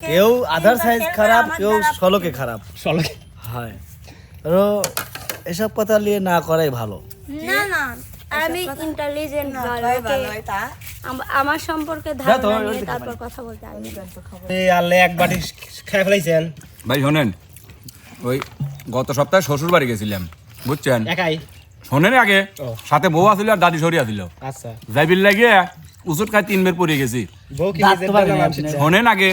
কেউ আধার সাইজ খারাপ, কেউ ষোলোকে খারাপ। ষোলোকে হয় তো এসব কথা নিয়ে না করাই ভালো। না না আমি ইন্টেলিজেন্ট আমার সম্পর্কে তো, ধারণা ওই নিয়ে দিকে তারপর কথা বলতে আমি আল্লে এক বাটি খেয়ে ফেলাইছেন ভাই শোনেন, ওই গত সপ্তাহে শ্বশুর বাড়ি গেছিলাম, বুঝছেন? একাই। শোনেন আগে সাথে বউ আসিল আর দাদি সরি আসিল, আচ্ছা যাইবিল লাগিয়ে উচুট খাই 3 বের পড়ে গেছি। বউ কি দাঁত নিজের তো পারে জন্য না মানসিক আপনি। চায়? শোনেন আগে,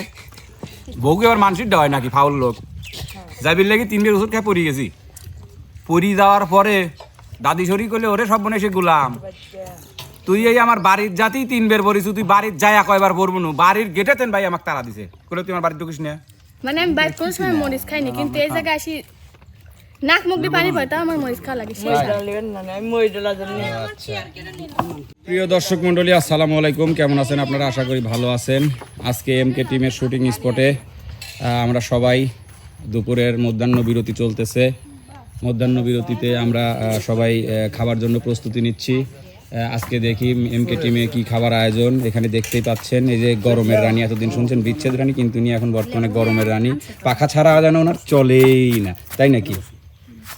বউকে আবার মানসিক হয় নাকি ফাউল লোক? যাইবিল লাগি 3 বের উচুট খাই পড়ে গেছি। পড়ি যাওয়ার পরে দাদি সরি করলে ওরে সব বনে এসে গুলাম, তুই এই আমার বাড়ির জাতি 3 বের পড়িস, তুই বাড়ির যায়া কয়বার পড়বো নু? বাড়ির গেটে তেন ভাই আমাকে তারা দিছে, বলে তুই আমার বাড়ির ঢুকিস না। মানে আমি বাইক কোন সময় মরিচ খাইনি, কিন্তু এই জায়গায় আসি নাক মুখ দিয়ে পানি পড়ে, তাও আমার মরিচ খাওয়া লাগে। প্রিয় দর্শক মন্ডলী, আসসালামু আলাইকুম। কেমন আছেন আপনারা? আশা করি ভালো আছেন। আজকে এমকে টিমের শুটিং স্পটে আমরা সবাই, দুপুরের মধ্যাহ্ন বিরতি চলতেছে। মধ্যাহ্ন বিরতিতে আমরা সবাই খাবার জন্য প্রস্তুতি নিচ্ছি। আজকে দেখি এমকে টিমে কি খাবার আয়োজন। এখানে দেখতেই পাচ্ছেন, এই যে গরমের রানী, এতদিন শুনছেন বিচ্ছেদ রানী, কিন্তু উনি এখন বর্তমানে গরমের রানী। পাখা ছাড়া যেন ওনার চলেই না, তাই নাকি?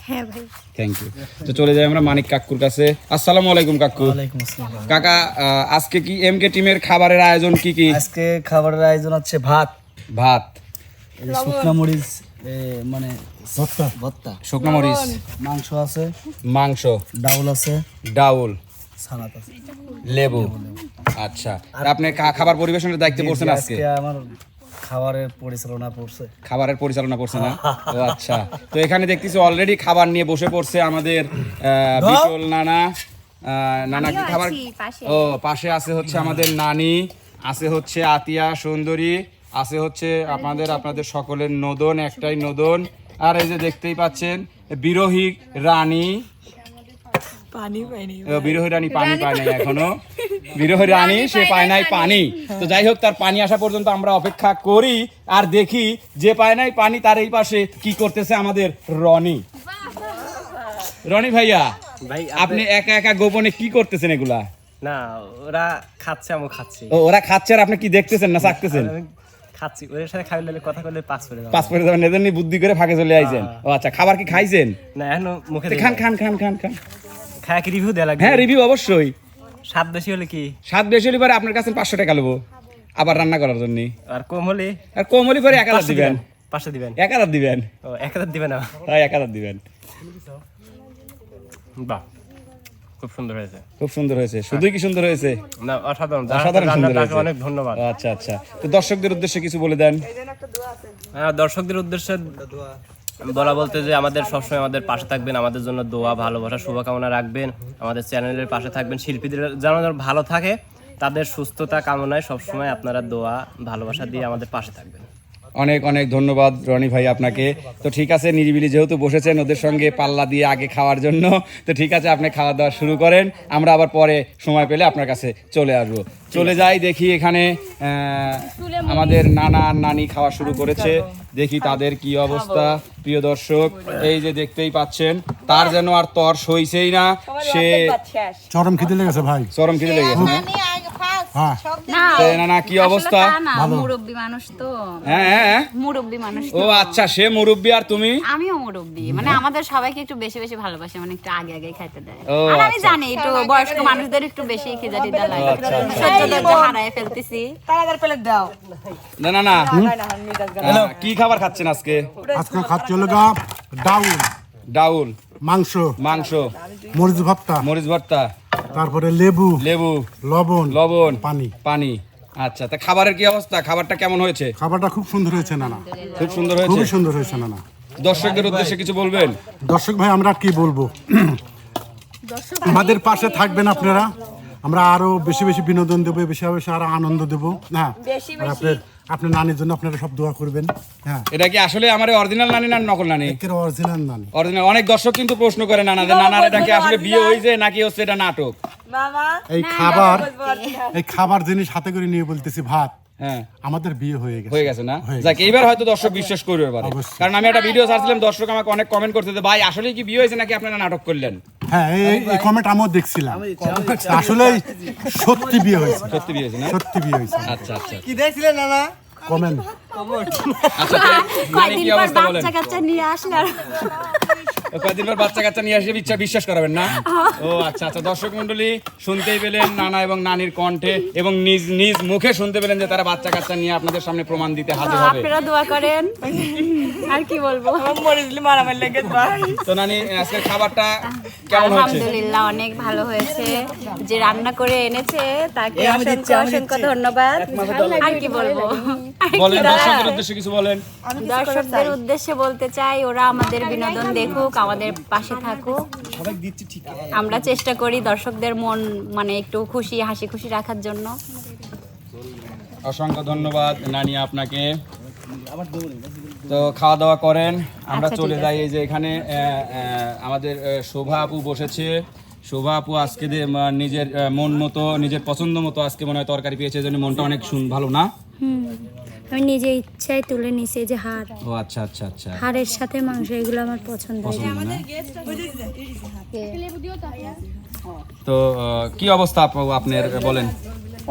হ্যাঁ ভাই থ্যাংক ইউ। তো চলে যাই আমরা মানিক কাকুর কাছে। আসসালামু আলাইকুম কাকু। ওয়ালাইকুম আসসালাম। কাকা, আজকে কি এমকে টিমের খাবারের আয়োজন কি কি? আজকে খাবারের আয়োজন হচ্ছে ভাত, ভাত, এই যে শুকনা মরিচ, মানে ভর্তা, শুকনো মরিচ, মাংস আছে, মাংস, ডাউল আছে, ডাউল, সালাদ আছে। লেবু। আচ্ছা, আর আপনি খাবার পরিবেশনের দায়িত্বে পড়ছেন আজকে? আজকে আমার খাবারের পরিচালনা পড়ছে। খাবারের পরিচালনা করছে না? ও আচ্ছা। তো এখানে দেখতেছি অলরেডি খাবার নিয়ে বসে পড়ছে আমাদের বিটল নানা। নানা কি খাবার? ও পাশে আছে হচ্ছে আমাদের নানি, আছে হচ্ছে আতিয়া সুন্দরী, আছে হচ্ছে আপনাদের সকলের নদন, একটাই নদন। আর এই যে দেখতেই পাচ্ছেন বিরোহী রানী, বিরোহী রানী পানি পায় নাই এখনো। বিরোহী রানী সে পায় নাই পানি। তো যাই হোক, তার পানি আসা পর্যন্ত আমরা অপেক্ষা করি আর দেখি যে পায় নাই পানি তার এই পাশে কি করতেছে আমাদের রনি। রনি ভাইয়া, ভাই আপনি একা একা গোপনে কি করতেছেন এগুলা? না, ওরা খাচ্ছে, আমি খাচ্ছি। ও, ওরা খাচ্ছে আর আপনি কি দেখতেছেন না চাকতেছেন? আমি খাচ্ছি, ওদের সাথে খাইলে কথা বলে পাস করে দাও। পাস করে যাবেন, এদের নিয়ে বুদ্ধি করে ফাঁকে চলে আইছেন। ও আচ্ছা, খাবার কি খাইছেন? না এখনো মুখে খান খান খান খান খান। খায় কি রিভিউ দেয়া লাগবে? হ্যাঁ, রিভিউ অবশ্যই। স্বাদ বেশি হলে কি? স্বাদ বেশি হলে পরে আপনার কাছে 500 টাকা নেবো আবার রান্না করার জন্য। আর কম হলে আর কম হলে পরে 1000 দিবেন। 500 দিবেন। 1000 দিবেন। ও 1000 দিবেন না? হ্যাঁ, 1000 দিবেন। বাহ, খুব সুন্দর হয়েছে। খুব সুন্দর হয়েছে। শুধুই কি সুন্দর হয়েছে? না, অসাধারণ। অসাধারণ সুন্দর রান্নাটাকে হয়েছে। অনেক ধন্যবাদ। ও আচ্ছা আচ্ছা। তো দর্শকদের উদ্দেশ্যে কিছু বলে দেন। দর্শকদের উদ্দেশ্যে বলা বলতে যে আমাদের সবসময় আমাদের পাশে থাকবেন, আমাদের জন্য দোয়া, ভালোবাসা, শুভকামনা রাখবেন, আমাদের চ্যানেলের পাশে থাকবেন। শিল্পীদের যেন ভালো থাকে, তাদের সুস্থতা কামনায় সবসময় আপনারা দোয়া, ভালোবাসা দিয়ে আমাদের পাশে থাকবেন। অনেক অনেক ধন্যবাদ রনি ভাই আপনাকে। তো ঠিক আছে, নিরিবিলি যেহেতু বসেছেন ওদের সঙ্গে পাল্লা দিয়ে আগে খাওয়ার জন্য, তো ঠিক আছে, আপনি খাওয়া দাওয়া শুরু করেন, আমরা আবার পরে সময় পেলে আপনার কাছে চলে আসবো। চলে যাই, দেখি এখানে আমাদের নানা আর নানি খাওয়া শুরু করেছে, দেখি তাদের কি অবস্থা। প্রিয় দর্শক, এই যে দেখতেই পাচ্ছেন, তার যেন আর তর সইছেই না, সে চরম খিদে লেগেছে ভাই। চরম খিদে লেগেছে না? হ্যাঁ তো নানা কি অবস্থা? মুরব্বী মানুষ তো, হ্যাঁ হ্যাঁ। মুরব্বী মানুষ ও আচ্ছা, সে মুরব্বি আর তুমি? আমিও মুরব্বী, মানে আমাদের সবাইকে একটু বেশি বেশি ভালোবাসে, মানে একটু আগে আগে খাইতে দেয়। ও, আর আমি আচ্ছা। জানি একটু বয়স্ক মানুষদের একটু বেশি খিদা টিদা লাগে, সহ্য ধৈর্য হারায় ফেলতেছি। না না না, কি খাবার খাচ্ছেন আজকে? আজকে খাচ্ছি হলো গা ডাউল, ডাউল, মাংস, মাংস, মরিচ ভর্তা, মরিচ ভর্তা, তারপরে লেবু, লেবু, লবণ, লবণ, পানি। পানি। আচ্ছা, তা খাবারের কি অবস্থা? খাবারটা কেমন হয়েছে? খাবারটা খুব সুন্দর হয়েছে নানা, খুব সুন্দর হয়েছে। খুবই সুন্দর হয়েছে নানা। দর্শকদের উদ্দেশ্যে কিছু বলবেন? দর্শক ভাই, আমরা কি বলবো, আমাদের পাশে থাকবেন আপনারা, আমরা আরো বেশি বেশি বিনোদন দেবো, বেশি বেশি আরো আনন্দ দেবো। হ্যাঁ, আর আপনার নানির জন্য আপনারা সব দোয়া করবেন। হ্যাঁ, এটা কি আসলে আমার অরিজিনাল নানি না নকল নানি? একের অরিজিনাল নানি। অরিজিনাল। অনেক দর্শক কিন্তু প্রশ্ন করে নানাদের, নানার এটা কি আসলে বিয়ে হয়েছে নাকি হচ্ছে এটা নাটক? এই খাবার জিনিস হাতে করে নিয়ে বলতেছি ভাত, হ্যাঁ, আমাদের বিয়ে হয়ে হয়ে গেছে না? যাক, এইবার হয়তো দর্শক বিশ্বাস করবে এবারে। অবশ্যই। কারণ আমি একটা ভিডিও ছাড়ছিলাম, দর্শক আমাকে অনেক কমেন্ট করতে, ভাই আসলে কি বিয়ে হয়েছে নাকি আপনারা নাটক করলেন? হ্যাঁ, এই কমেন্ট আমিও দেখছিলাম। আসলে সত্যি বিয়ে হয়েছে, সত্যি বিয়ে হয়েছে না? সত্যি বিয়ে হয়েছে। আচ্ছা আচ্ছা। কি দেখছিলেন নানা? কমেন। আচ্ছা নানি কি অবস্থা বলেন? বাচ্চা কাচ্চা নিয়ে আসলে আর কয়েকদিন পর বাচ্চা কাচ্চা নিয়ে আসবে বিশ্বাস করাবেন না? ও আচ্ছা আচ্ছা, দর্শক মন্ডলী শুনতেই পেলেন নানা এবং নানির কণ্ঠে এবং নিজ নিজ মুখে শুনতে পেলেন যে তারা বাচ্চা কাচ্চা নিয়ে আপনাদের সামনে প্রমাণ দিতে হাজির হবে। আপনারা দোয়া করেন, আর কি বলবো। তো নানি আজকের খাবারটা কেমন হয়েছে? আলহামদুলিল্লাহ অনেক ভালো হয়েছে, যে রান্না করে এনেছে তাকে অসংখ্য অসংখ্য ধন্যবাদ। আর কি বলবো, বলেন দর্শকদের উদ্দেশ্যে কিছু বলেন। দর্শকদের উদ্দেশ্যে বলতে চাই ওরা আমাদের বিনোদন দেখুক, আমাদের পাশে থাকুক। আমরা চেষ্টা করি দর্শকদের মন মানে একটু খুশি হাসি খুশি রাখার জন্য। অসংখ্য ধন্যবাদ নানি আপনাকে। তো খাওয়া দাওয়া করেন, আমরা আচ্ছা, চলে ঠিক যাই। এই যে এখানে আমাদের শোভা আপু বসেছে। শোভা আপু আজকে নিজের মন মতো নিজের পছন্দ মতো আজকে মনে হয় তরকারি পেয়েছে, জন্য মনটা অনেক ভালো না? আমি নিজে ইচ্ছায় তুলে নিছি যে হাড়, ও আচ্ছা আচ্ছা আচ্ছা, হাড়ের সাথে মাংস এগুলো আমার পছন্দ। পছন্দ না? তো কি অবস্থা আপু আপনার বলেন?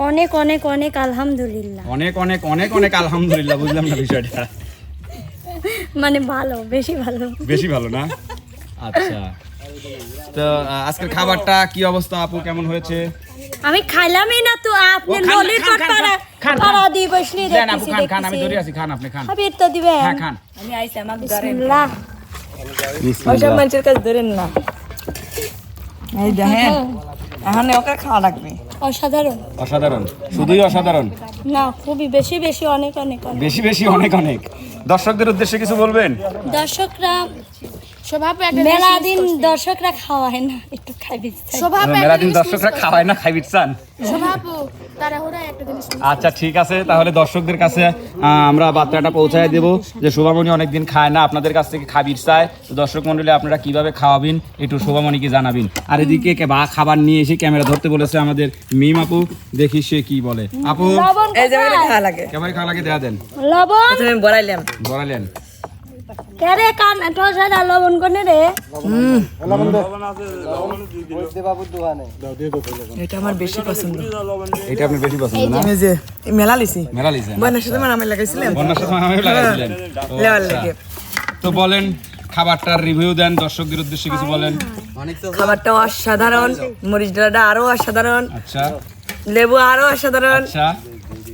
অনেক অনেক অনেক আলহামদুলিল্লাহ, অনেক অনেক অনেক অনেক আলহামদুলিল্লাহ। বুঝলাম না বিষয়টা। মানে ভালো, বেশি ভালো। বেশি ভালো না? আচ্ছা, তো আজকের খাবারটা কি অবস্থা আপু, কেমন হয়েছে? আমি খাইলামই না তো, আপনি ও, খান, ললিপপ খান, খান, পাড়া খান, খান। পাড়া দিয়ে বসলি দেন আপু, দেখতেছি খান খান, আমি দেখতেছি। ধরে আছি, খান আপনি খান। হাবির তো দিবেন। হ্যাঁ খান। বিসমিল্লাহ। ওইসব মানুষের কাছে ধরেন না। এই দেখেন এখন ওকে খাওয়া লাগবে। অসাধারণ অসাধারণ, শুধুই অসাধারণ, না, খুবই বেশি বেশি অনেক অনেক অনেক। বেশি বেশি অনেক অনেক। দর্শকদের উদ্দেশ্যে কিছু বলবেন? দর্শকরা স্বভাব একটা মেলা দিন দর্শকরা খাওয়ায় না, একটু খাইবি। স্বভাব মেলা দিন দর্শকরা খাওয়ায় না, খাইবির চান? স্বভাব তাড়াহুড়া একটা জিনিস। আচ্ছা ঠিক আছে, তাহলে দর্শকদের কাছে আমরা বার্তাটা পৌঁছায় দেব যে শোভামণি অনেকদিন খায় না, আপনাদের কাছ থেকে খাবির চায়। তো দর্শক মন্ডলী আপনারা কিভাবে খাওয়াবেন একটু শোভামণিকে জানাবেন। আর এদিকে খাবার নিয়ে এসে ক্যামেরা ধরতে বলেছে আমাদের মিম আপু, দেখি সে কি বলে। আপু এই যে খাওয়া লাগে, কেমন খাওয়া লাগে দেয়া দেন। লবণ তুমি বড়াইলাম। বলালেন কেরে কান ঠসাটা লবণ কোনে রে? এটা আমার বেশি পছন্দ। এটা আপনি বেশি পছন্দ না? এই যে মেলা লিছি, মেলা লিছেন? বন্যার সাথে আমি লাগাইছিলাম। বন্যার সাথে আমিও লাগাইছিলেন? ও, লেওয়াল আচ্ছা। লেগে। তো বলেন খাবারটার রিভিউ দেন, দর্শকদের উদ্দেশ্যে কিছু বলেন। খাবারটা অসাধারণ, মরিচ ডালাটা আরো অসাধারণ, আচ্ছা লেবু আরো অসাধারণ, আচ্ছা,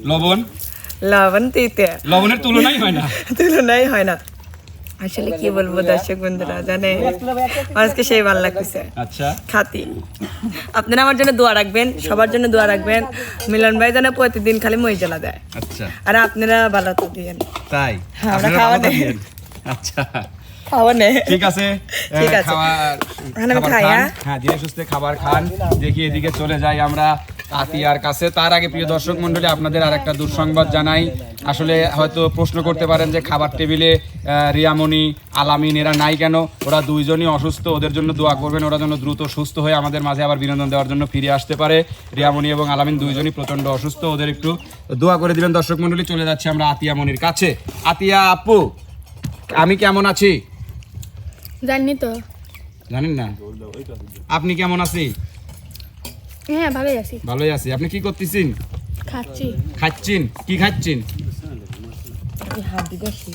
লবণ লবণ তিতে লবণের তুলনাই হয় না। তুলনাই হয় না। আসলে কি বলবো দর্শক বন্ধুরা, জানে আজকে সেই ভালো লাগতেছে আচ্ছা খাতি। আপনারা আমার জন্য দোয়া রাখবেন, সবার জন্য দোয়া রাখবেন। মিলন ভাই যেন প্রতিদিন খালি মরিচ জ্বালা দেয়, আচ্ছা, আর আপনারা ভালো তো দিয়েন। তাই হ্যাঁ, আমরা আপনারা খাওয়া ভালো নেই। থাকেন। আচ্ছা খাওয়া নেই, ঠিক আছে, ঠিক আছে। এখন আমি খাই, খান। হ্যাঁ? হ্যাঁ ধীরে সুস্থে খাবার খান। দেখি এদিকে চলে যাই আমরা আতিয়ার কাছে। তার আগে প্রিয় দর্শক মন্ডলী আপনাদের আর একটা দুঃসংবাদ জানাই। আসলে হয়তো প্রশ্ন করতে পারেন যে খাবার টেবিলে রিয়ামণি, আলামিন এরা নাই কেন? ওরা দুইজনই অসুস্থ, ওদের জন্য দোয়া করবেন, ওরা যেন দ্রুত সুস্থ হয়ে আমাদের মাঝে আবার বিনোদন দেওয়ার জন্য ফিরে আসতে পারে। রিয়ামণি এবং আলামিন দুইজনই প্রচন্ড অসুস্থ, ওদের একটু দোয়া করে দিবেন দর্শক মন্ডলী। চলে যাচ্ছি আমরা আতিয়া মনির কাছে। আতিয়া আপু, আমি কেমন আছি জানি তো। জানেন না? আপনি কেমন আছি? হ্যাঁ ভালোই আছি, ভালোই আছি। আপনি কি করতেছেন? খাচ্ছি খাচ্ছেন? কি খাচ্ছেন?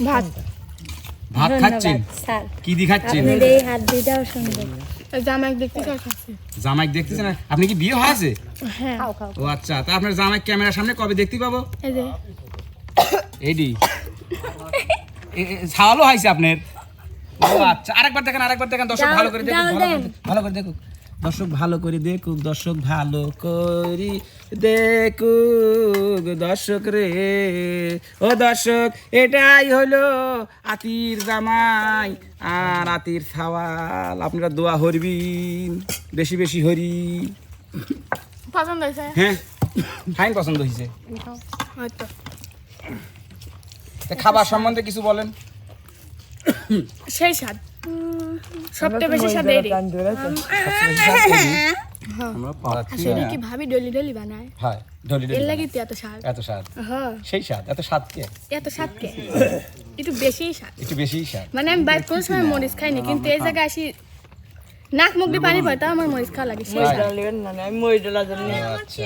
ভাত। ভাত খাচ্ছেন? স্যার, কি দি খাচ্ছেন? আপনার এই হাত দিটাও সুন্দর। জামাই দেখতে খাচ্ছি। জামাই দেখতেছেন? আপনি কি বিয়ে হয়েছে? হ্যাঁ ও আচ্ছা, তা আপনার জামাই ক্যামেরার সামনে কবে দেখতে পাবো? এই যে এইডি ছাওয়ালো হয়েছে আপনার? ও আচ্ছা, আরেকবার দেখেন, আরেকবার দেখেন, দর্শক ভালো করে দেখুন, ভালো করে দেখুন, দর্শক ভালো করে দেখুক, দর্শক ভালো করে দেখুক, দর্শক রে ও দর্শক, এটাই হলো আতির জামাই আর আতির ছাওয়াল। আপনারা দোয়া হরবিন, বেশি বেশি হরি। পছন্দ হয়েছে। হ্যাঁ ফাইন, পছন্দ হয়েছে। হয়তো তা খাবার সম্বন্ধে কিছু বলেন। সেই স্বাদ, সবচেয়ে বেশি স্বাদ এরই। আসলে কি ভাবি ডলি ডলি বানায়, হ্যাঁ ঢলি এর লাগি তো এত স্বাদ। এত স্বাদ, হ্যাঁ সেই স্বাদ, এত স্বাদ কে? এত স্বাদ কে? একটু বেশি স্বাদ। একটু বেশি স্বাদ। মানে আমি বাইরে কোন সময় মরিচ খাইনি, কিন্তু এই জায়গায় আসি নাক মুখ দিয়ে পানি পড়ে, তাও আমার মরিচ খাওয়া লাগে। সেই স্বাদ। আমি মরিচ ডালা জন্য আচ্ছা,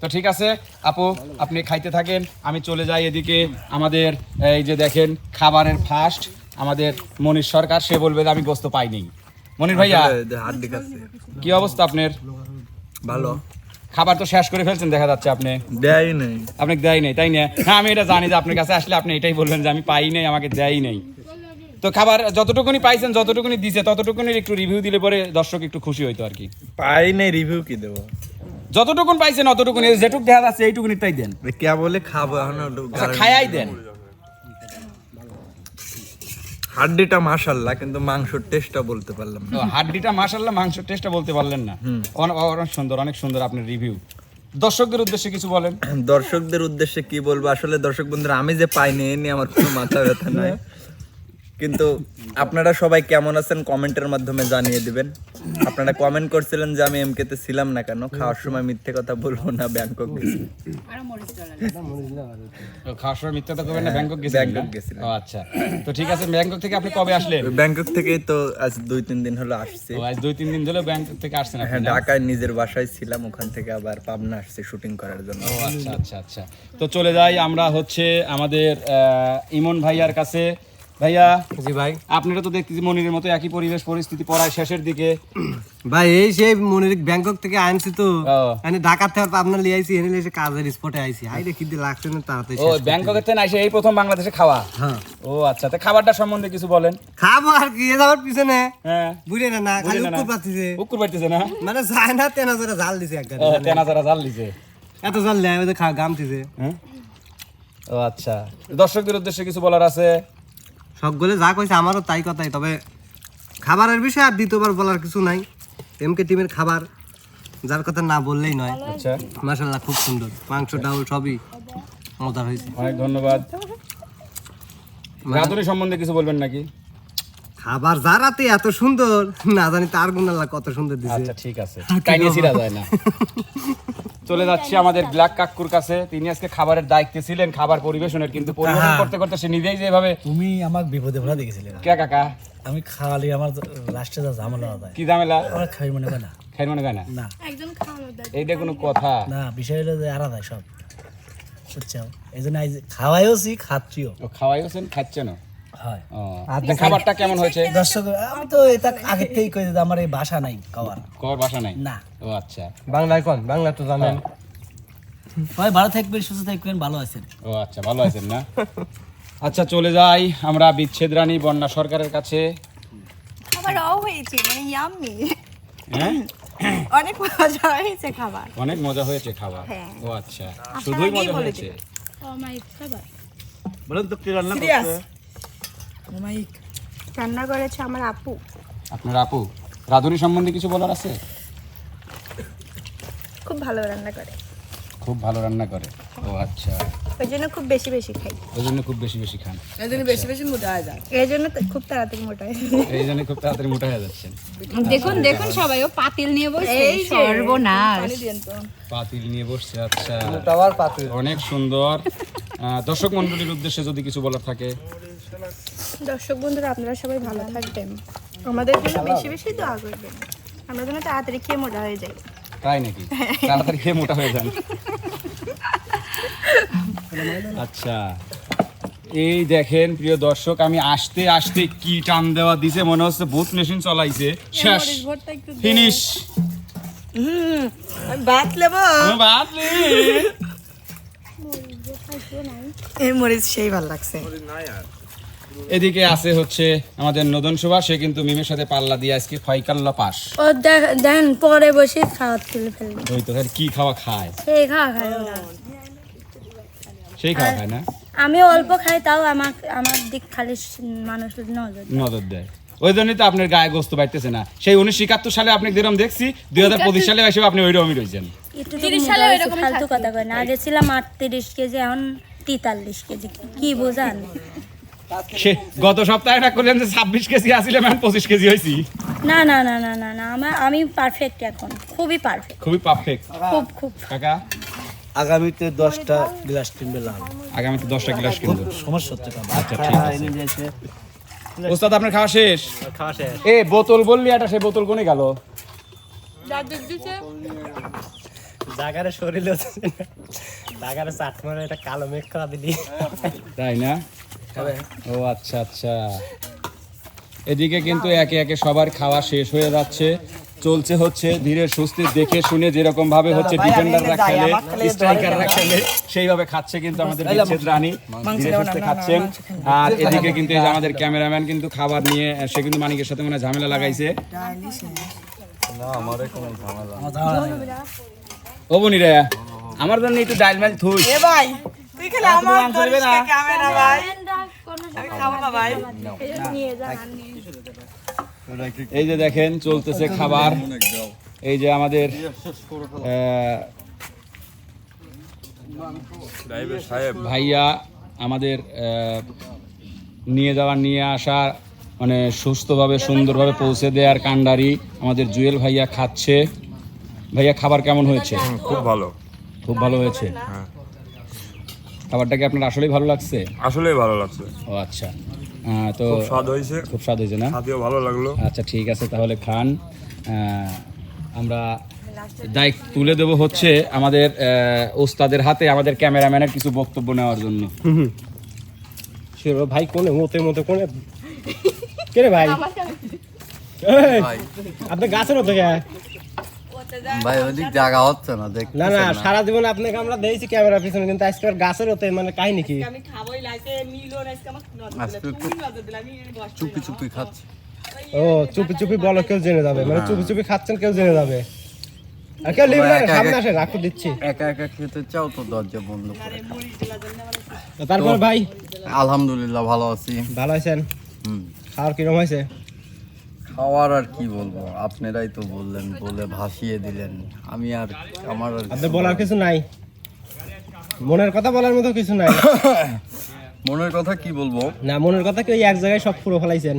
তো তো ঠিক আছে আপু, আপনি খাইতে থাকেন, আমি চলে যাই এদিকে। আমাদের এই যে দেখেন খাবারের ফার্স্ট আমাদের মনির সরকার, সে বলবে যে আমি গোস্ত পাইনি। মনির ভাইয়া, কি অবস্থা আপনার? ভালো খাবার তো শেষ করে ফেলছেন দেখা যাচ্ছে। আপনি দেয় নাই, আপনাকে দেয় নাই তাই না? হ্যাঁ, আমি এটা জানি যে আপনার কাছে আসলে আপনি এটাই বলবেন যে আমি পাই নাই, আমাকে দেয় নাই। তো খাবার যতটুকুনি পাইছেন, যতটুকুনি দিছে, ততটুকুনি একটু রিভিউ দিলে পরে দর্শক একটু খুশি হইতো আর কি। পাই নাই, রিভিউ কি দেবো? যতটুকুন পাইছেন অতটুকুনি, যেটুক দেখা যাচ্ছে এইটুকুনি তাই দেন। কে বলে খাবো এখন? আচ্ছা, খায়াই দেন। হাড্ডিটা মাশাআল্লাহ, কিন্তু মাংসের টেস্টটা বলতে পারলাম না। তো হাড্ডিটা মাশাআল্লাহ, মাংসের টেস্টটা বলতে পারলেন না। অনেক সুন্দর, অনেক সুন্দর আপনার রিভিউ। দর্শকদের উদ্দেশ্যে কিছু বলেন। দর্শকদের উদ্দেশ্যে কি বলবো, আসলে দর্শক বন্ধুরা আমি যে পাইনি এ নিয়ে আমার কোনো মাথা ব্যথা নাই, কিন্তু আপনারা সবাই কেমন আছেন কমেন্টের মাধ্যমে জানিয়ে দিবেন। আপনারা কমেন্ট করছিলেন যে আমি এমকেতে ছিলাম না কেন, খাওয়ার সময় মিথ্যে কথা বলবো না, ব্যাংকক গেছি। খাওয়ার সময় মিথ্যা কথা কবেন না, ব্যাংকক গেছিলেন? ও আচ্ছা, তো ঠিক আছে। ব্যাংকক থেকে আপনি কবে আসলেন? ব্যাংকক থেকেই তো আজ 2-3 দিন হলো আসছি। আজ 2-3 দিন ধরে ব্যাংকক থেকে আসছেন আপনি? হ্যাঁ, ঢাকায় নিজের বাসায় ছিলাম, ওখান থেকে আবার পাবনা আসছি শুটিং করার জন্য। ও আচ্ছা আচ্ছা আচ্ছা, তো চলে যাই আমরা হচ্ছে আমাদের ইমন ভাইয়ার কাছে। ভাইয়া, জি ভাই, আপনারা তো দেখতেছি মনিরের মতো একই পরিবেশ পরিস্থিতি, পড়ায় শেষের দিকে। ভাই এই সেই মনির ব্যাংকক থেকে আনছি তো, ও। মানে ঢাকা থেকে আপনার লিয়ে আইছি, এনে এসে কাজের স্পটে আইছি। হাই রে কি দিয়ে লাগছে না তাড়াতাড়ি ও, ব্যাংককের থেকে এসে এই প্রথম বাংলাদেশে খাওয়া? হ্যাঁ। ও আচ্ছা, তো খাবারটা সম্বন্ধে কিছু বলেন। খাবো আর কি, এ যাওয়ার পিছনে হ্যাঁ, বুঝে না, না খালি বুঝে না, উকুর পাতিছে, উকুর পাইতেছে না, মানে যায় না, তেনা জোরে জাল দিছে এক গাড়ি, ও, তেনা যারা জাল দিছে। এত জাল নেয় ওদের গামতিছে। হ্যাঁ, ও আচ্ছা, দর্শকদের উদ্দেশ্যে কিছু বলার আছে? সবগুলো যা কইছে আমারও তাই কথাই, তবে খাবারের বিষয়ে আর দ্বিতীয়বার বলার কিছু নাই। এমকে টিমের খাবার যার কথা না বললেই নয়। আচ্ছা, মাশাআল্লাহ খুব সুন্দর, মাংস ডাউল সবই মজার হয়েছে। অনেক ধন্যবাদ। রাধুনি সম্বন্ধে কিছু বলবেন নাকি? খাবার যারাতে এত সুন্দর, না জানি তার গুণ আল্লাহ কত সুন্দর দিছে। আচ্ছা ঠিক আছে, কাইনে ছিড়া যায় না। চলে যাচ্ছি আমাদের ব্ল্যাক কাকুর কাছে। তিনি আজকে খাবারের দায়িত্বে ছিলেন, খাবার পরিবেশনের, কিন্তু পরিবেশন করতে করতে সে নিজেই যেভাবে। তুমি আমাকে বিপদে ফেলা দেখেছিলে। কে কাকা? আমি খাওয়ালি আমার লাস্টে যা ঝামেলা হয়। কি ঝামেলা? আমার খাই মনে হয় না। খাই মনে হয় না? না একজন খাওয়ানোর দায়িত্ব। এইটা কোনো কথা না, বিষয় হলো যে আলাদা সব, বুঝছো? এই জন্য খাওয়াইওছি, খাচ্ছিও। ও, খাওয়াইছেন, খাচ্ছেন? হয়। ও, খাবারটা কেমন হয়েছে? দর্শক, আমি তো এটা আগে থেকেই কই যে আমার এই বাসা নাই খাওয়ার। খাওয়ার বাসা নাই না। ও আচ্ছা, বাংলায় কোন, বাংলা তো জানেন। ভাই ভালো থাকবেন, সুস্থ থাকবেন, ভালো আছেন। ও আচ্ছা, ভালো আছেন না? আচ্ছা, চলে যাই আমরা বিচ্ছেদ রানী বন্যা সরকারের কাছে। খাবার হয়েছে, মানে ইয়াম্মি, হ্যাঁ, অনেক মজা হয়েছে খাবার। অনেক মজা হয়েছে খাবার। হ্যাঁ। ও আচ্ছা, শুধুই মজা হয়েছে? ও মাই খাবার বলেন তো কি রান্না সিরিয়াস করছে? ও মাই, রান্না করেছে আমার আপু। আপনার আপু? রাধুনি সম্বন্ধে কিছু বলার আছে? খুব ভালো রান্না করে, খুব ভালো রান্না করে। ও আচ্ছা, ওই জন্য খুব বেশি বেশি খাই, ওই জন্য খুব বেশি বেশি খান। এই জন্য বেশি বেশি মোটা হয়ে যায়। এই জন্য তো খুব তাড়াতাড়ি মোটা হয়। এই জন্য খুব তাড়াতাড়ি মোটা হয়ে যাচ্ছেন। দেখুন দেখুন সবাই, ও পাতিল নিয়ে বসে, সর্বনাশ। পানি দিয়েন তো। পাতিল নিয়ে বসছে, আচ্ছা, অনেক সুন্দর। দর্শক মন্ডলীর উদ্দেশ্যে যদি কিছু বলার থাকে। দর্শক বন্ধুরা, আপনারা সবাই ভালো থাকবেন, আমাদের জন্য বেশি বেশি দোয়া করবেন, আমরা যেন তাড়াতাড়ি খেয়ে মোটা হয়ে যাই। তাই নাকি? তাড়াতাড়ি খেয়ে মোটা হয়ে যান। আচ্ছা, এই দেখেন প্রিয় দর্শক, আমি আসতে আসতে কি টান দেওয়া দিছে, মনে হচ্ছে বুথ মেশিন চলাইছে। শেষ, ফিনিশ। ভাত লেবো, বাপরে, এই মরিচ সেই ভালো লাগছে। এদিকে আছে হচ্ছে আমাদের নদন সুভাষ, সে কিন্তু মিমের সাথে পাল্লা দিয়ে আজকে ফয়কাল্লা পাস। ও দেন পরে বসে খাওয়া তুলে ফেলবে, ওই তো, কি খাওয়া খায়? সেই খাওয়া খায় ওরা। সেই খাওয়া খায় না? আমি অল্প খাই, তাও আমার দিক খালি মানুষ নজর দেয়। নজর দেয়, ওই জন্যই তো আপনার গায়ে গোস্ত বাইতেছে না। সেই 1971 সালে আপনি যেরকম দেখছি, 2025 সালে এসে আপনি ওইরকমই রয়েছেন। একটু 30 সালে ওইরকম ফালতু কথা কয় না, আগে ছিলাম 38 কেজি, এখন 43 কেজি, কি বোঝান? সে গত সপ্তাহে না করলেন যে 26 কেজি আসলে আমি 25 কেজি হয়েছি। না না না না না না, আমি পারফেক্ট এখন, খুবই পারফেক্ট, খুবই পারফেক্ট। খুব খুব। কাকা, আগামীতে 10টা গ্লাস কিনবে লাভ, আগামীতে 10টা গ্লাস কিনবো। সমস্যা হচ্ছে না। আচ্ছা ঠিক আছে। ওস্তাদ, আপনার খাওয়া শেষ? খাওয়া শেষ। বোতল বললি, এটা সেই বোতল কোনে গেল? জাগারে শরীরে জাগারে চাট মারে এটা কালো মেঘ করা দিলি তাই না? ও আচ্ছা আচ্ছা। এদিকে কিন্তু একে একে সবার খাওয়া শেষ হয়ে যাচ্ছে, চলছে হচ্ছে ধীরে সুস্থে দেখে শুনে যেরকম ভাবে হচ্ছে ডিফেন্ডাররা খেলে, স্ট্রাইকাররা খেলে সেইভাবে খাচ্ছে কিন্তু আমাদের বিচ্ছেদ রানী ধীরে সুস্থে খাচ্ছেন। আর এদিকে কিন্তু এই যে আমাদের ক্যামেরাম্যান কিন্তু খাবার নিয়ে সে কিন্তু মানিকের সাথে মনে হয় ঝামেলা লাগাইছে। ও বনিরা আমার জন্য একটু ডাইল মাইল থুই। ভাই তুই খেলে আমার ক্যামেরা ভাই আমি খাবো না ভাই। এই যে দেখেন চলতেছে খাবার, এই যে আমাদের ভাইয়া আমাদের নিয়ে আসা মানে সুস্থভাবে সুন্দরভাবে পৌঁছে দেওয়ার কান্ডারি আমাদের জুয়েল ভাইয়া খাচ্ছে। ভাইয়া খাবার কেমন হয়েছে? খুব ভালো, খুব ভালো হয়েছে। খাবারটা কি আপনার আসলেই ভালো লাগছে? আসলেই ভালো লাগছে। ও আচ্ছা, তো স্বাদ হয়েছে, খুব স্বাদ হয়েছে না? খাতেও ভালো লাগলো। আচ্ছা ঠিক আছে, তাহলে খান। আমরা দায়িত্ব তুলে দেবো হচ্ছে আমাদের ওস্তাদের হাতে, আমাদের ক্যামেরাম্যানের কিছু বক্তব্য নেওয়ার জন্য। ভাই কোনে মতে মতে কোনে কে রে ভাই? আপনি গাছের মতো কে ভাই ওদিক জায়গা হচ্ছে না দেখ। না না, সারা জীবন আপনাকে আমরা দেখছি ক্যামেরার পিছনে, কিন্তু আজকে আর গাছের হতে মানে কাহিনী কি? আমি খাবোই লাইতে মিলো আজকে আমার চুপি চুপি খাচ্ছি। ও চুপি চুপি বলো, কেউ জেনে যাবে মানে চুপি চুপি খাচ্ছেন, কেউ জেনে যাবে। আর কেউ লিভ না, সামনে আসেন, রাখতে দিচ্ছি। একা একা খেতে চাও তো দরজা বন্ধ করে। তারপর ভাই আলহামদুলিল্লাহ ভালো আছি। ভালো আছেন? খাওয়ার কিরকম হয়েছে? খাওয়ার আর কি বলবো, আপনারাই তো বললেন, বলে ভাসিয়ে দিলেন। আমি আর আমার আর আপনার বলার কিছু নাই, মনের কথা বলার মতো কিছু নাই। মনের কথা কি বলবো? না মনের কথা কি ওই এক জায়গায় সব পুরো ফেলাইছেন?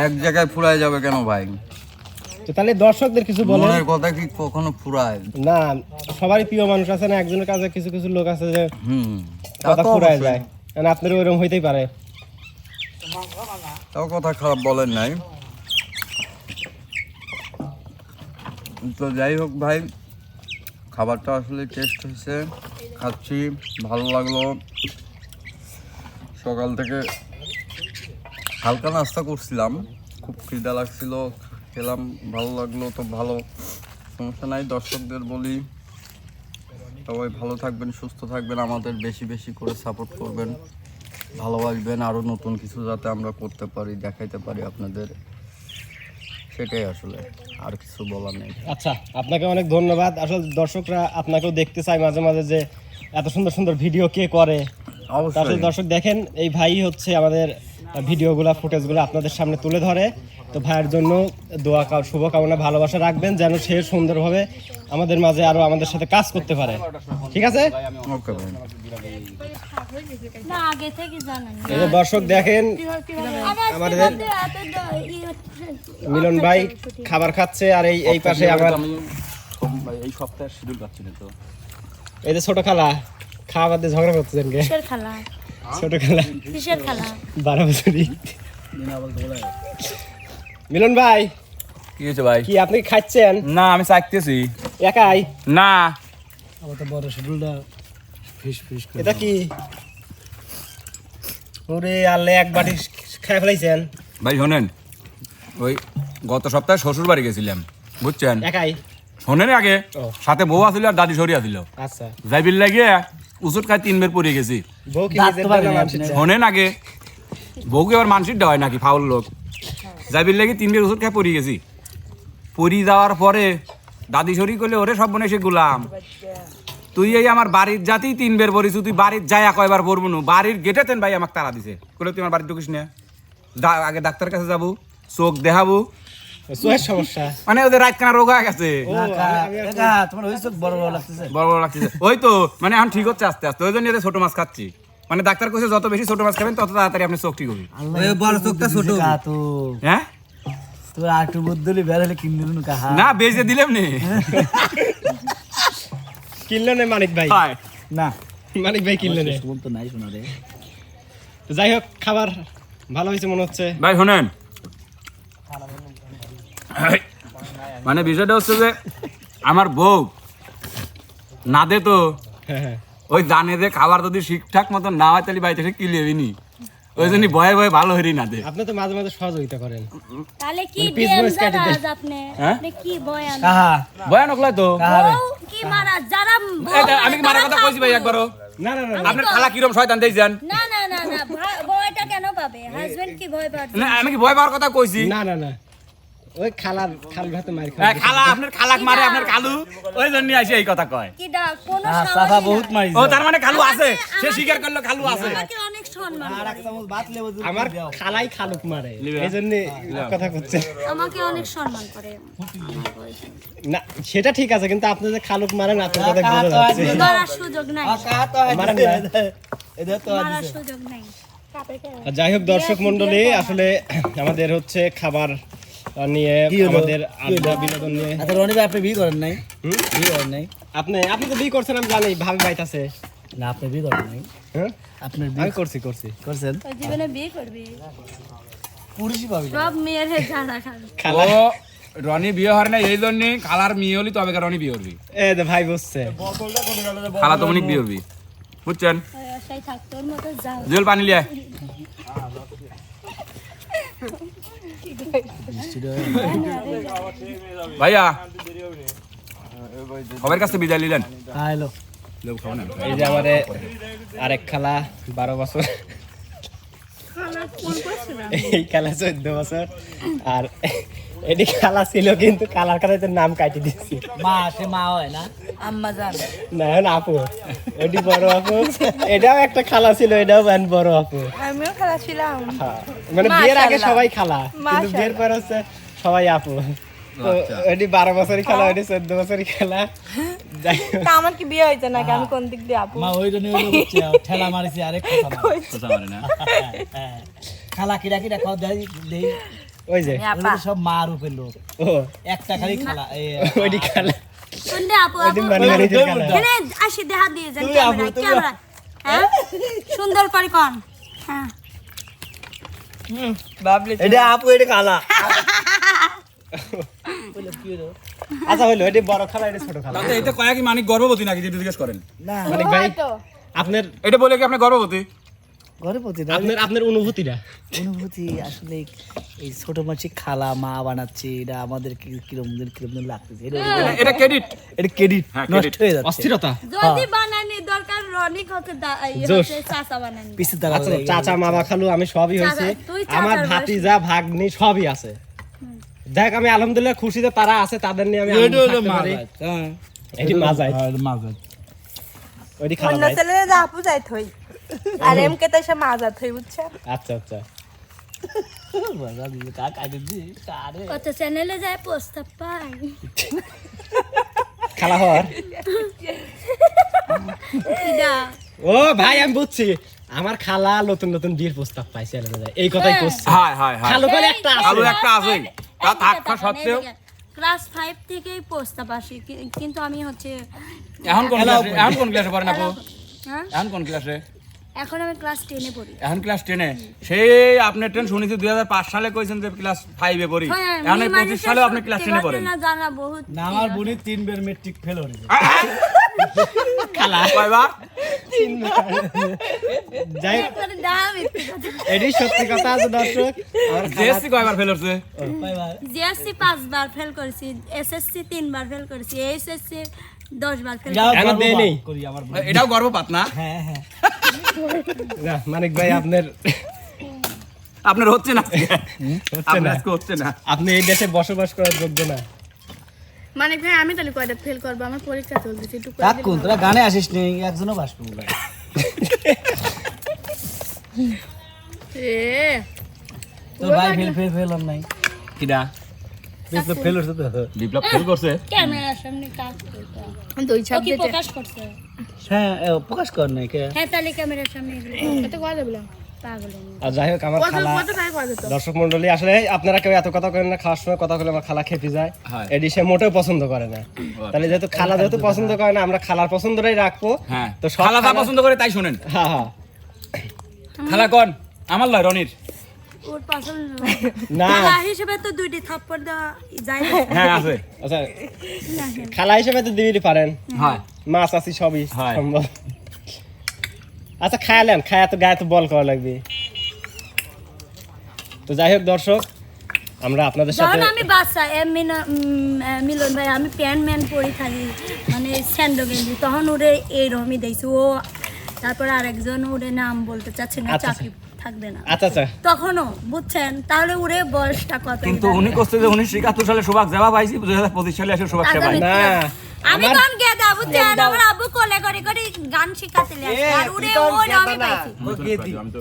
এক জায়গায় ফুরায় যাবে কেন ভাই? তো তাহলে দর্শকদের কিছু বলেন। মনের কথা কি কখনো ফুরায় না, সবারই প্রিয় মানুষ আছে না, একজনের কাছে কিছু কিছু লোক আছে যে তা কথা তো ফুরায় অবশ্যই। যায়, কারণ আপনার ওইরকম হইতেই পারে। তাও কথা খারাপ বলেন নাই। তো যাই হোক ভাই, খাবারটা আসলে টেস্ট হয়েছে, খাচ্ছি, ভালো লাগলো। সকাল থেকে হালকা নাস্তা করছিলাম, খুব খিদা লাগছিল, খেলাম, ভালো লাগলো। তো ভালো, সমস্যা নাই। দর্শকদের বলি সবাই ভালো থাকবেন, সুস্থ থাকবেন, আমাদের বেশি বেশি করে সাপোর্ট করবেন, ভালোবাসবেন, আরও নতুন কিছু যাতে আমরা করতে পারি, দেখাইতে পারি আপনাদের, সেটাই আসলে, আর কিছু বলার নেই। আচ্ছা, আপনাকে অনেক ধন্যবাদ। আসলে দর্শকরা আপনাকেও দেখতে চায় মাঝে মাঝে যে এত সুন্দর সুন্দর ভিডিও কে করে। অবশ্যই। আসলে দর্শক দেখেন, এই ভাই হচ্ছে আমাদের ভিডিওগুলো ফুটেজগুলো আপনাদের সামনে তুলে ধরে। তো ভাইয়ের জন্য দোয়া শুভকামনা, ভালোবাসা রাখবেন যেন সে সুন্দরভাবে আমাদের মাঝে আরো আমাদের সাথে কাজ করতে পারে। ঠিক আছে? ওকে ভাই। না আগে থেকে জানেন। এই যে দর্শক দেখেন, আমাদের মিলন ভাই খাবার খাচ্ছে, আর এই পাশে আমার এই সপ্তাহের শিডিউল পাচ্ছি না তো। এই যে ছোট খালা খাবার দিয়ে ঝগড়া করতেছেন কে? কিসের খালা? ছোট খালা কিসের খালা? 12 বছরই। মিলন ভাই কি হয়েছে ভাই? কি আপনি খাচ্ছেন? না আমি চাইতেছি। একাই? না এটা কি? ওরে আল্লাহ, এক বাটি খেয়ে ফেলাইছেন ভাই। শোনেন, ওই গত সপ্তাহে শ্বশুর বাড়ি গেছিলাম, বুঝছেন? একাই? শোনেন, আগে সাথে বউ আসিল আর দাদি সরিয়া ছিল। আচ্ছা, যাইবিল লাগিয়ে উচুট খাই 3 বের পড়ে গেছি। বউ কি নিজের দানা মানছে? শোনেন, আগে বউকে আবার মানসিক দেওয়া হয় নাকি, ফাউল লোক। যাইবিল লাগি 3 বের উচুট খাই পড়ে গেছি। পড়ি যাওয়ার পরে দাদি সরি করলে, ওরে সব বনে সে গুলাম, তুই এই আমার বাড়ির জাতি 3 বের পড়িস, তুই বাড়ির যাই কয়বার পড়বো না। বাড়ির গেটে তেন ভাই আমাকে তারা দিছে, বলে তুই আমার বাড়ি ঢুকিস না, আগে ডাক্তার কাছে যাবো, চোখ দেখাবো। চোখের সমস্যা মানে ওদের রাত কানা রোগ হয়ে গেছে, বড় বড় লাগতেছে। বড় বড় লাগতেছে। ওই তো মানে এখন ঠিক হচ্ছে আস্তে আস্তে, ওই জন্য এদের ছোট মাছ খাচ্ছি। মানে ডাক্তার কইছে যত বেশি ছোট মাছ খাবেন তত তাড়াতাড়ি আপনি চোখ ঠিক হবে। বড় চোখটা ছোট হ্যাঁ তোর আটু বদলি বের হলে কিনলি না, বেজে দিলাম নে। কিনলো না মানিক ভাই? না মানিক ভাই কিনলো না বলতো নাই শোনা রে। তো যাই হোক, খাবার ভালো হয়েছে মনে হচ্ছে। ভাই শোনেন, মানে বিষয়টা হচ্ছে যে আমার বউ না দে তো ওই জানে যে খাবার যদি ঠিকঠাক মতো না হয় তাহলে বাড়িতে কি লেবিনি ওই জন্য ভয়ে ভয়ে ভালো হরি না দে। আপনি তো মাঝে মাঝে সহযোগিতা করেন। তাহলে কি ডেঞ্জারাস আপনি আপনি কি বয়ান ভয়ানক লাগে তো। বউ কি মারা যারা আমি কি মারা কথা কইছি ভাই একবারও? না না না আপনার খালা কিরম শয়তান দেইছেন? না না না না ভয়টা কেন পাবে হাজবেন্ড কি ভয় পাবে না আমি কি ভয় পাওয়ার কথা কইছি? না না না ওই খালার খাল ভাতে মার হ্যাঁ, খালা আপনার খালাক মারে আপনার খালু ওই জন্য আসে এই কথা কয়। কি দা কোন সাহা বহুত মারি ও তার মানে খালু আছে, সে স্বীকার করলো খালু আছে। আমাকে অনেক সম্মান করে। আমার খালাই খালুক মারে এই জন্য কথা করছে। আমাকে অনেক সম্মান করে না সেটা ঠিক আছে, কিন্তু আপনি যে খালুক মারেন আপনার কথা বোঝা যাচ্ছে। মারার সুযোগ নাই মারেন না। মারার সুযোগ নাই যাই হোক দর্শক মন্ডলী, আসলে আমাদের হচ্ছে খাবার নিয়ে আমাদের আড্ডা বিনোদন নিয়ে। আচ্ছা রনি ভাই আপনি বিয়ে করেন নাই? বিয়ে করেন নাই? আপনি তো বিয়ে করছেন আমি জানি, ভাবি বাইতাছে। না আপনি বিয়ে করেন নাই? হ্যাঁ আপনার আমি করছি করছেন? ওই জীবনে বিয়ে করবি পুরুষই পাবি সব মেয়ের জানা খাবে খালা। ও রনি বিয়ে হয় না এই জন্য খালার মেয়ে হলি তবে রনি বিয়ে করবি। এই যে ভাই বুঝছে, খালা তো অনেক বিয়ে করবি বুঝছেন। ওই আশায় থাক তোর মতো যাও জল পানি লিয়ে ভাইয়া সবার কাছে বিদায় নিলেন। হ্যালো লোক খাও না। এই যে আমারে আরেক খালা 12 বছর, এই খালা 14 বছর, আর এটি খালা ছিল কিন্তু খালার খালাতে নাম কাটি দিচ্ছি। মা সে মা হয় না আম্মা জান না এখন আপু, এটি বড় আপু, এটাও একটা খালা ছিল, এটাও বড় আপু। আমিও খেলা ছিলাম। মানে বিয়ের আগে সবাই খালা, কিন্তু বিয়ের পর হচ্ছে সবাই আপু। তো এটি 12 বছরই খালা, এটি 14 বছরই খালা। যাই হোক, তা আমার কি বিয়ে হয়েছে নাকি? আমি কোন দিক দিয়ে আপু? মা ওই জন্য হলো বুঝছি ঠেলা মারিছি আরেক কথা না। কথা বলে না। হ্যাঁ। খালা কিরা কিরা খাওয়া দেই দেই ওই যে ওগুলো তো সব মা রূপের লোক, ও একটা খালি খালা ওইটি খালা, কোনটা আপু ওইটি আপু মানে মেরেছে খালা। এখানে আসি দেখা দিয়ে যান ক্যামেরা ক্যামেরা হ্যাঁ সুন্দর করে কোন হ্যাঁ এটা আপু এটা খালা। আচ্ছা হইলো, এটি বড় খালা, এটি ছোট খালা। তাতে এটা কয়া কি মানিক গর্ভবতী নাকি যেটা জিজ্ঞেস করেন? না মানিক ভাই আপনার এটা বলে কি আপনি গর্ভবতী? গর্ভবতী না, আপনার অনুভূতিটা। অনুভূতি আসলে এই ছোট মাছি খালা মা বানাচ্ছে, এটা আমাদের কিরম লাগতেছে, এটা ক্রেডিট। এটা ক্রেডিট হ্যাঁ, নষ্ট হয়ে যাচ্ছে। অস্থিরতা যদি বানানি দরকার রনিক হতে হচ্ছে চাচা বানানি পিছে তারা আচ্ছা, চাচা মামা খালু আমি সবই হয়েছে, তুই চাচার আমার বয়সী। ভাতিজা ভাগ্নি সবই আছে। দেখ আমি আলহামদুলিল্লাহ খুশিতে তারা আছে, তাদের নিয়ে আমি আনন্দ থাকতে পারি। এটি মাজাই, ওইটি খালা অন্য ভাই। ছেলেরা যা আপু যাই থই, আর এমকে তো সে মাজা থই, বুঝছে? আচ্ছা আচ্ছা, কত চ্যানেলে যায় প্রস্তাব পাই খালা হওয়ার। ইদা ও ভাই আমি বুঝছি, আমার খালা নতুন নতুন বিয়ের প্রস্তাব পাইছে, এই কথাই করছে। হায় হায় হায়। খালু করে একটা খালু একটা আছে, তা থাকা সত্ত্বেও ক্লাস 5 থেকেই প্রস্তাব আসে কিন্তু আমি হচ্ছে এখন কোন ক্লাসে? এখন কোন ক্লাসে পড়েন আপু? হ্যাঁ এখন কোন ক্লাসে? এখন আমি ক্লাস 10 এ পড়ি এখন ক্লাস 10 এ। সেই আপনি 10 শুনেছি 2005 সালে কইছেন যে ক্লাস 5 এ পড়ি, হ্যাঁ, এখন 25 সালে আপনি ক্লাস 10 এ পড়েন। না জানা বহুত না আমার বোনই 3 বার মেট্রিক ফেল হয়েছে। খালা কয়বার? যাই হোক, এটি সত্যি কথা আছে দর্শক। আমার জিএসসি কয়বার ফেল হচ্ছে? জিএসসি 5 বার ফেল করেছি, এসএসসি 3 বার ফেল করেছি, এইচএসসি 10 বার ফেল যাও এখন দেয় নেই। করি আমার বোন। এটাও গর্ভপাত না? হ্যাঁ হ্যাঁ না, মানিক ভাই আপনার আপনার হচ্ছে না? হচ্ছে আপনার না, আজকে হচ্ছে না। আপনি এই দেশে বসবাস করার যোগ্য না। মানে ভাই আমি তাহলে কয়টা ফেল করবো? আমার পরীক্ষা চলতেছে, একটু করে কাক কোন তোরা গানে আসিস নি, একজনও বাস করবো না। তোর ভাই ফেল হন নাই? কিডা বিপ্লব ফেল হচ্ছে তো। বিপ্লব ফেল করছে? ক্যামেরার সামনে কাজ করতে দুই ও কি ছাব্বিশে প্রকাশ করছে হ্যাঁ প্রকাশ কর নাই কে? হ্যাঁ তাহলে ক্যামেরার সামনে এগুলো এটা কয় দেবো? পাগল আর যাই হোক আমার খালা, কত টাকা কয় দিত? দর্শক মন্ডলী আসলে আপনারা কেউ এত কথা করেন না, খাওয়ার সময় কথা বলে আমার খালা খেপে যায়, হ্যাঁ। এটি সে মোটেও পছন্দ করে না। তাহলে যেহেতু খালা যেহেতু পছন্দ করে না, আমরা খালার পছন্দটাই রাখবো। হ্যাঁ, তো তো সব খালা যা খালা- পছন্দ করে তাই শুনেন। হ্যাঁ হ্যাঁ, খালা কোন? আমার লয় রনির। ওর পছন্দ না। খালা হিসেবে তো দুইটি থাপ্পড় দেওয়া যায় না। হ্যাঁ আছে আচ্ছা খালা হিসেবে তো দিবি পারেন, হয় মাছ আছি সবই হয়। সম্ভব। আচ্ছা খায়ালেন, খায়া তো গায়ে তো বল করা লাগবে। তো যাই হোক দর্শক, আমরা আপনাদের সাথে যখন আমি বাচ্চা মিলন ভাই আমি প্যান্ট ম্যান পরি থাকি মানে স্যান্ডো গেঞ্জি, তখন ওরে এইরকমই দেখছি। ও তারপর আরেকজন ওরে নাম বলতে চাচ্ছে না, আচ্ছা, চাকরি থাকবে না আচ্ছা আচ্ছা তখনও, বুঝছেন? তাহলে ওরে বয়সটা কত? কিন্তু উনি করছে যে 1971 সালে সুভাষ জবাব পাইছি, 2025 সালে এসে সুভাষ পাই আগামী- না আমি কোন গেদা, বুঝছেন? আমার আব্বু কোলে করে করে গান শিখাতে লাগে, আর ওরে ওই আমি পাইছি। আমি তো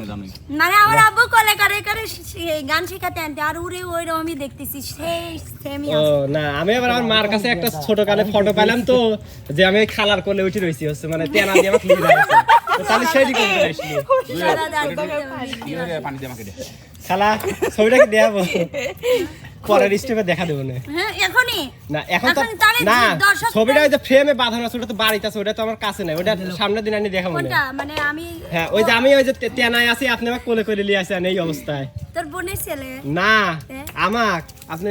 জানি মানে আমার আব্বু কোলে করে করে গান শিখাতে আনতে, আর ওরে ওই রকমই দেখতেছি, সেই সেমই ও না, আমি আবার আমার মার কাছে একটা ছোট কালে ফটো পাইলাম তো, যে আমি ওই খালার কোলে উঠে রইছি, হচ্ছে মানে তেনা দিয়ে আমাকে লিয়ে রাখছে। তো তাহলে সেই দিকে আসলো পানি দিয়ে আমাকে দে। খালা ছবিটা কি দেখাবো, পরের স্টেপে দেখা দেবো না। হ্যাঁ এখনই না এখন তো এখন তাহলে না, দর্শক- ছবিটা ওই যে ফ্রেমে বাঁধানো আছে, ওটা তো বাড়িতে আছে, ওটা তো আমার কাছে নাই, ওটা সামনের দিন আনি দেখাবো না। কোনটা মানে আমি হ্যাঁ ওই যে আমি ওই যে তেনায় আছি, আপনি আমাকে কোলে করে নিয়ে আসেন এই অবস্থায়। তোর বোনের ছেলে। না হ্যাঁ? আমাক আপনি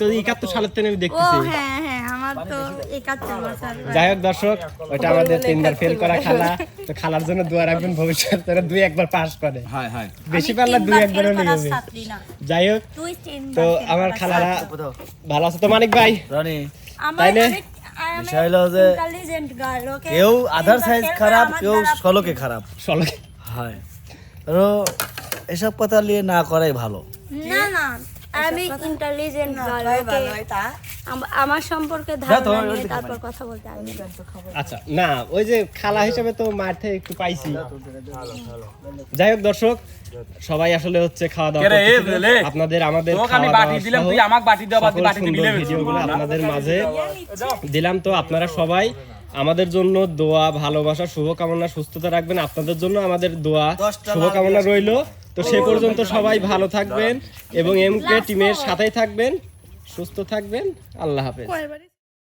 তো 71 সালের থেকে আমি ও দেখতেছি। হ্যাঁ হ্যাঁ, আমার তো 71 বছর। যাই হোক দর্শক, ওটা আমাদের 3বার ফেল করা খালা, তো খালার জন্য দোয়া রাখবেন ভবিষ্যতে 2-1 পাস করে, হয় হয় বেশি আমি পারলে 3বার 2-1 fail করা হবে। ছাত্রী না। যাই হোক, তুই 3বার তো fail আমার করা খালারা ছাত্রী। ভালো আছে তো মানিক ভাই? রনি আমার তাইলে? বিষয় হলো যে intelligent girl, okay? কেউ আধার 3বার সাইজ fail করে খারাপ, আমার কেউ দ্বারা- ষোলোকে খারাপ চলো হয়। তো এসব কথা নিয়ে না করাই ভালো। না না, আমি ইন্টেলিজেন্ট গার্ল, আমার সম্পর্কে ধারণা নিয়ে তারপর কথা বলতে আমি। আচ্ছা না, ওই যে খালা হিসেবে তো মার থেকে একটু পাইছি। যাই হোক দর্শক, সবাই আসলে হচ্ছে খাওয়া দাওয়া কেরে, করতেছিল। এ, লে। আপনাদের আমাদের তোকে আমি খাওয়া বাটি দাওয়া দিলাম, সহ তুই আমাকে বাটি দেওয়া, সকল বাটিতে সুন্দর মিলে ভিডিওগুলো আপনাদের মাঝে দিলাম। তো আপনারা সবাই আমাদের জন্য দোয়া, ভালোবাসা, শুভকামনা, সুস্থতা রাখবেন। আপনাদের জন্য আমাদের দোয়া, শুভকামনা রইলো। তো সে পর্যন্ত সবাই ভালো থাকবেন এবং এমকে টিমের সাথেই থাকবেন, সুস্থ থাকবেন। আল্লাহ হাফেজ।